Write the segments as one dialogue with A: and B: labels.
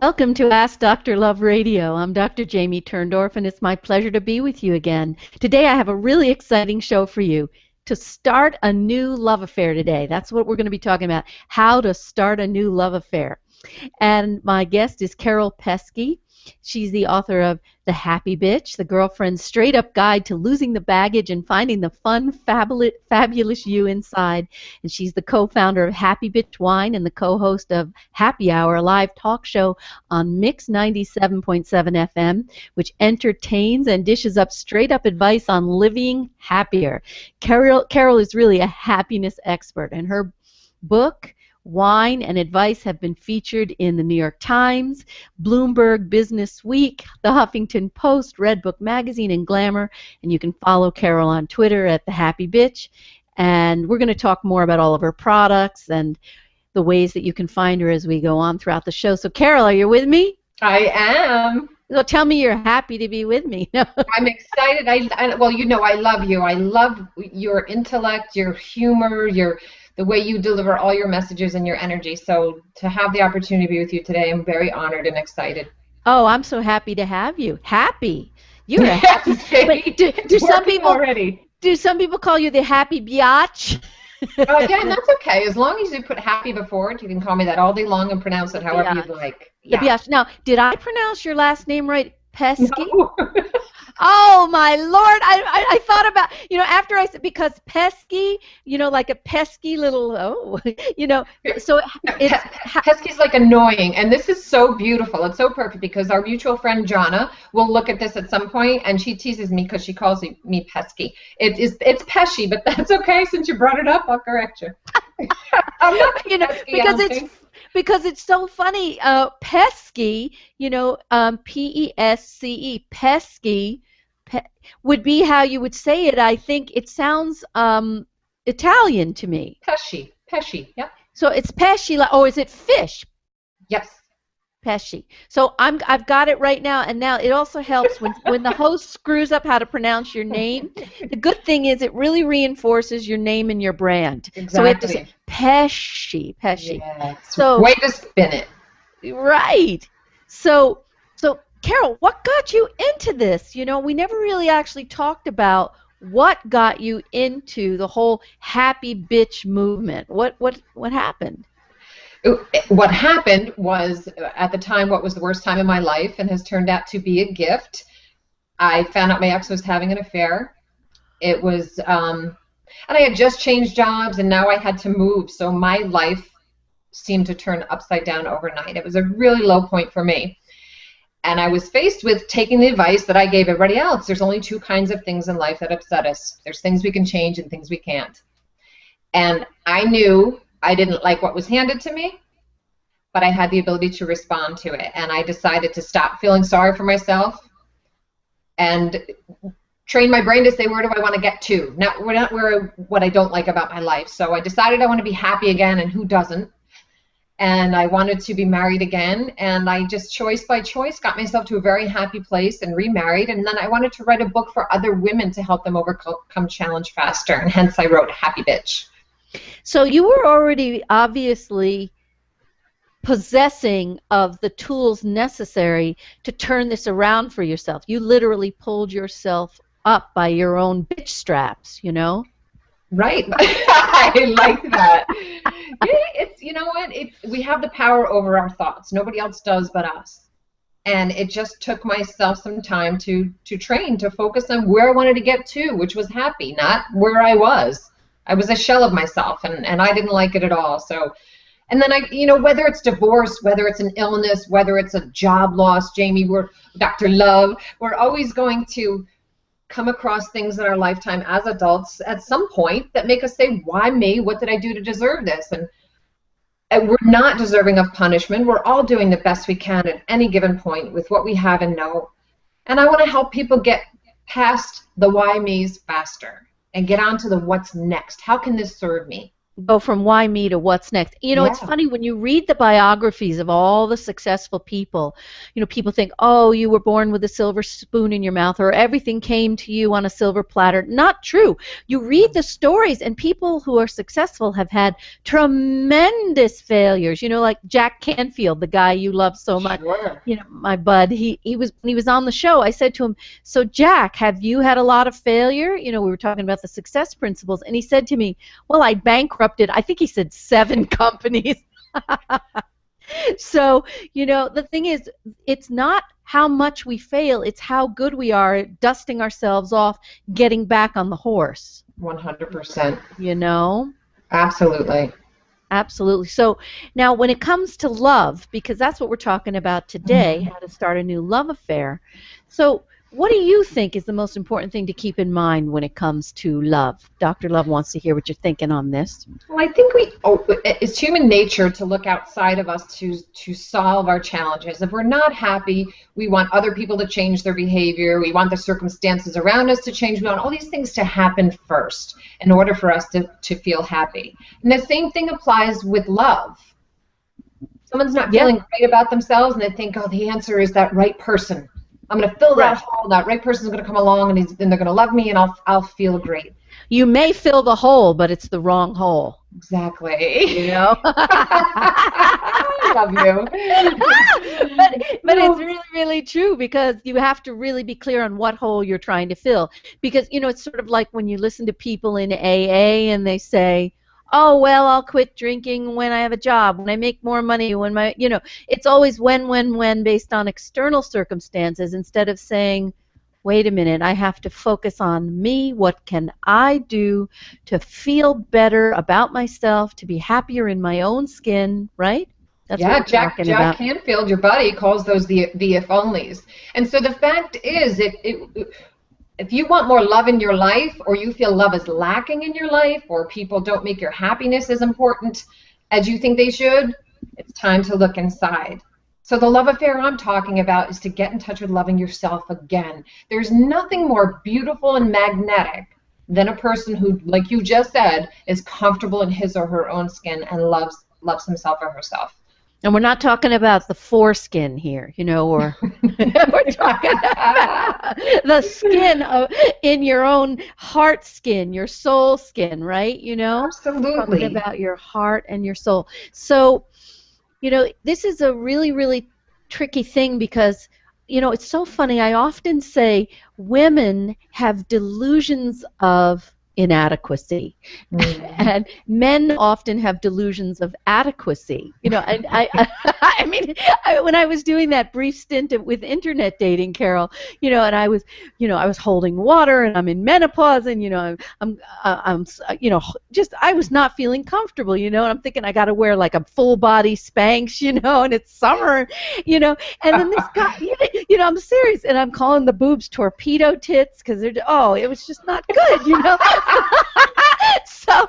A: Welcome to Ask Dr. Love Radio. I'm Dr. Jamie Turndorf, and it's my pleasure to be with you again. Today I have a really exciting show for you. To start a new love affair today. That's what we're going to be talking about, how to start a new love affair. And my guest is Keryl Pesce. She's the author of The Happy Bitch, the girlfriend's straight-up guide to losing the baggage and finding the fun, fabulous you inside. And she's the co-founder of Happy Bitch Wine and the co-host of Happy Hour, a live talk show on Mix 97.7 FM, which entertains and dishes up straight-up advice on living happier. Keryl is really a happiness expert, and her book, Wine and Advice, have been featured in the New York Times, Bloomberg Business Week, the Huffington Post, Redbook Magazine, and Glamour. And you can follow Keryl on Twitter at The Happy Bitch. And we're going to talk more about all of her products and the ways that you can find her as we go on throughout the show. So, Keryl, are you with me?
B: I am.
A: Well, tell me you're happy to be with me.
B: I'm excited. Well, you know, I love you. I love your intellect, your humor, the way you deliver all your messages and your energy. So to have the opportunity to be with you today, I'm very honored and excited.
A: Oh, I'm so happy to have you. Happy. You're a happy. But do some people
B: already?
A: Do some people call you the happy biatch?
B: Yeah, and that's okay. As long as you put happy before it, you can call me that all day long and pronounce it however you'd like.
A: Yeah. The biatch. Now, did I pronounce your last name right? Pesce?
B: No.
A: Oh my Lord! I thought about, after I said, because pesky, like a pesky little, so
B: Pesky's like annoying, and this is so beautiful. It's so perfect because our mutual friend Jonna will look at this at some point, and she teases me because she calls me pesky. It's pesky, but that's okay since you brought it up. I'll correct you. I'm not pesky,
A: because it's so funny. Pesky, P-E-S-C-E, pesky, would be how you would say it. I think it sounds Italian to me.
B: Pesce, yep.
A: So it's pesce, or is it fish?
B: Yes.
A: Pesce. So I've got it right now, and now it also helps when the host screws up how to pronounce your name. The good thing is it really reinforces your name and your brand.
B: Exactly.
A: So we have to say pesce.
B: Yes.
A: So
B: way to spin it.
A: Right. So Keryl, what got you into this? We never really actually talked about what got you into the whole happy bitch movement. What happened?
B: What happened was, at the time, what was the worst time in my life and has turned out to be a gift. I found out my ex was having an affair. It was, and I had just changed jobs, and now I had to move, so my life seemed to turn upside down overnight. It was a really low point for me. And I was faced with taking the advice that I gave everybody else. There's only two kinds of things in life that upset us. There's things we can change and things we can't. And I knew I didn't like what was handed to me, but I had the ability to respond to it. And I decided to stop feeling sorry for myself and train my brain to say, where do I want to get to? Not where what I don't like about my life. So I decided I want to be happy again, and who doesn't? And I wanted to be married again, and I just choice by choice got myself to a very happy place and remarried, and then I wanted to write a book for other women to help them overcome challenge faster, and hence I wrote Happy Bitch.
A: So you were already obviously possessing of the tools necessary to turn this around for yourself. You literally pulled yourself up by your own bitch straps,
B: Right. I like that. It's, you know what? We have the power over our thoughts. Nobody else does but us. And it just took myself some time to train, to focus on where I wanted to get to, which was happy, not where I was. I was a shell of myself, and I didn't like it at all. So, and then whether it's divorce, whether it's an illness, whether it's a job loss, Jamie, we're Dr. Love, we're always going to come across things in our lifetime as adults at some point that make us say, why me? What did I do to deserve this? And we're not deserving of punishment. We're all doing the best we can at any given point with what we have and know. And I want to help people get past the why me's faster and get on to the what's next. How can this serve me?
A: go from why me to what's next. It's
B: Yeah,
A: funny when you read the biographies of all the successful people, people think, oh, you were born with a silver spoon in your mouth or everything came to you on a silver platter. Not true. You read the stories, and people who are successful have had tremendous failures. Like Jack Canfield, the guy you love so much.
B: sure.
A: My bud, when he was on the show, I said to him, so Jack, have you had a lot of failure? We were talking about the success principles, and he said to me, well, I bankrupted, I think he said 7 companies. So, the thing is, it's not how much we fail, it's how good we are at dusting ourselves off, getting back on the horse.
B: 100%.
A: You know?
B: Absolutely.
A: Absolutely. So now when it comes to love, because that's what we're talking about today, how to start a new love affair. So what do you think is the most important thing to keep in mind when it comes to love? Dr. Love wants to hear what you're thinking on this.
B: Well, I think it's human nature to look outside of us to solve our challenges. If we're not happy, we want other people to change their behavior. We want the circumstances around us to change. We want all these things to happen first in order for us to feel happy. And the same thing applies with love. Someone's not feeling great about themselves, and they think, oh, the answer is that right person. I'm going to fill that hole. That right person's going to come along, and they're going to love me, and I'll feel great.
A: You may fill the hole, but it's the wrong hole.
B: Exactly.
A: I
B: love you.
A: but it's really, really true, because you have to really be clear on what hole you're trying to fill. Because, it's sort of like when you listen to people in AA and they say, oh, well, I'll quit drinking when I have a job, when I make more money, when it's always when, based on external circumstances, instead of saying, wait a minute, I have to focus on me. What can I do to feel better about myself, to be happier in my own skin, right? That's what we're
B: Jack
A: talking about.
B: Canfield, your buddy, calls those the if onlys. And so the fact is, if you want more love in your life, or you feel love is lacking in your life, or people don't make your happiness as important as you think they should, it's time to look inside. So the love affair I'm talking about is to get in touch with loving yourself again. There's nothing more beautiful and magnetic than a person who, like you just said, is comfortable in his or her own skin and loves himself or herself.
A: And we're not talking about the foreskin here, or we're talking about the skin in your own heart skin, your soul skin, right?
B: Absolutely.
A: Talking about your heart and your soul. So, this is a really, really tricky thing, because, it's so funny. I often say women have delusions of inadequacy, and men often have delusions of adequacy. And I mean, when I was doing that brief stint with internet dating, Keryl, and I was holding water, and I'm in menopause, and I'm I was not feeling comfortable, and I'm thinking I got to wear like a full body Spanx, and it's summer, and then this guy, I'm serious, and I'm calling the boobs torpedo tits, because it was just not good, So,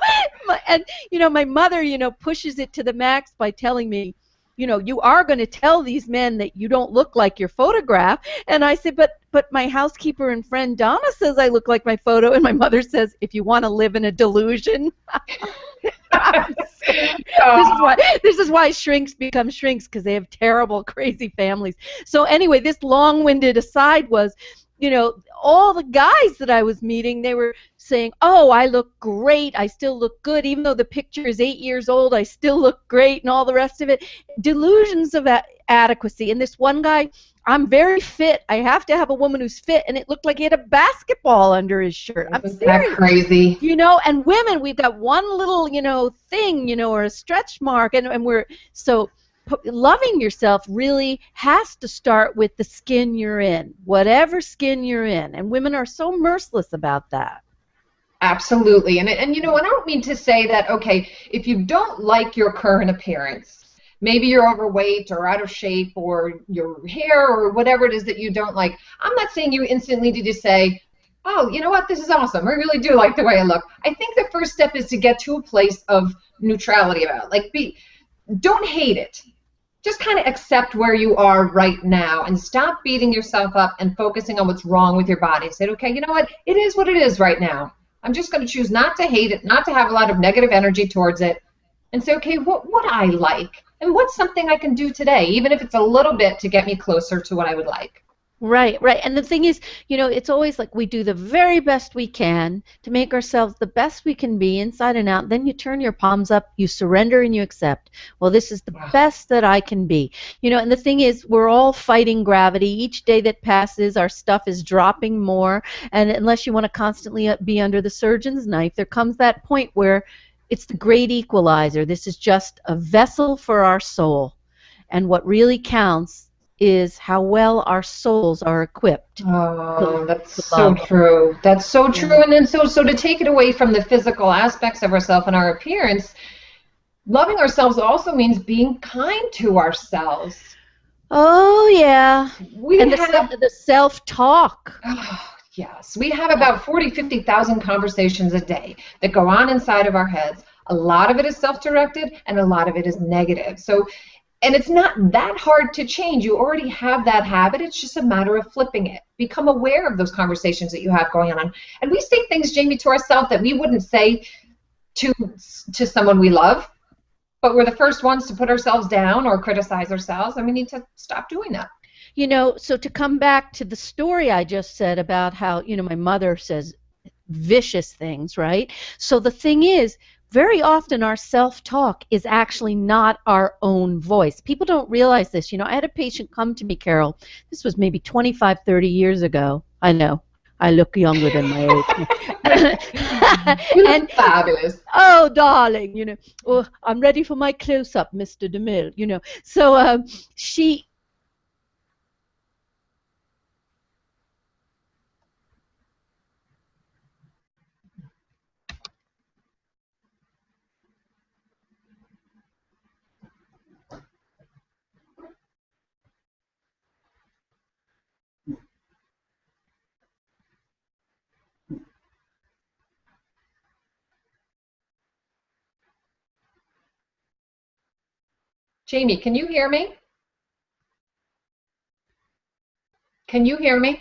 A: my mother, pushes it to the max by telling me, you are going to tell these men that you don't look like your photograph. And I said, but my housekeeper and friend Donna says I look like my photo. And my mother says, if you want to live in a delusion. This is why shrinks become shrinks, because they have terrible, crazy families. So anyway, this long-winded aside was, all the guys that I was meeting, they were saying, oh, I look great, I still look good, even though the picture is 8 years old, I still look great, and all the rest of it. Delusions of adequacy. And this one guy, I'm very fit, I have to have a woman who's fit, and it looked like he had a basketball under his shirt. I'm serious.
B: That crazy?
A: And women, we've got one little, thing, or a stretch mark, and we're so... Loving yourself really has to start with the skin you're in, whatever skin you're in, and women are so merciless about that.
B: Absolutely. And I don't mean to say that, okay, if you don't like your current appearance, maybe you're overweight or out of shape, or your hair, or whatever it is that you don't like, I'm not saying you instantly need to say, oh, you know what, this is awesome, I really do like the way I look. I think the first step is to get to a place of neutrality about it. Don't hate it. Just kind of accept where you are right now, and stop beating yourself up and focusing on what's wrong with your body. Say, okay, you know what? It is what it is right now. I'm just going to choose not to hate it, not to have a lot of negative energy towards it, and say, okay, what I like, and what's something I can do today, even if it's a little bit to get me closer to what I would like.
A: Right, right. And the thing is, it's always like we do the very best we can to make ourselves the best we can be inside and out. Then you turn your palms up, you surrender and you accept. Well, this is the
B: Wow.
A: best that I can be. And the thing is, we're all fighting gravity. Each day that passes, our stuff is dropping more. And unless you want to constantly be under the surgeon's knife, there comes that point where it's the great equalizer. This is just a vessel for our soul. And what really counts is how well our souls are equipped
B: Oh, that's
A: to
B: so
A: love.
B: true. That's so
A: Yeah.
B: true. And then so to take it away from the physical aspects of ourselves and our appearance, loving ourselves also means being kind to ourselves.
A: Oh, yeah.
B: We
A: And
B: have,
A: the self-talk.
B: oh, yes, we have about 40, 50,000 conversations a day that go on inside of our heads. A lot of it is self-directed and a lot of it is negative. So, and it's not that hard to change. You already have that habit. It's just a matter of flipping it. Become aware of those conversations that you have going on. And we say things, Jamie, to ourselves that we wouldn't say to someone we love, but we're the first ones to put ourselves down or criticize ourselves, and we need to stop doing that.
A: So to come back to the story I just said about how, my mother says vicious things, right? So the thing is, very often our self-talk is actually not our own voice. People don't realize this. I had a patient come to me, Keryl. This was maybe 25, 30 years ago. I know. I look younger than my age.
B: You
A: And
B: look fabulous.
A: oh, darling, oh, I'm ready for my close-up, Mr. DeMille. So she
B: Jamie, can you hear me? Can you hear me?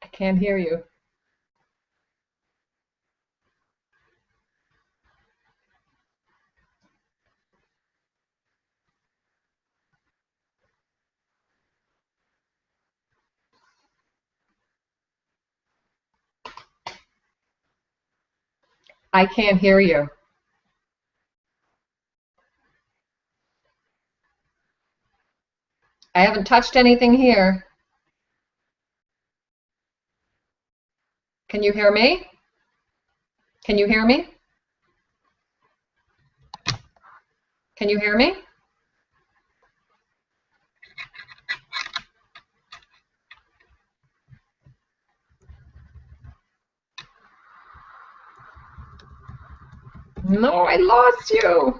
B: I can't hear you. I can't hear you. I haven't touched anything here. Can you hear me? Can you hear me? Can you hear me? No, I lost you.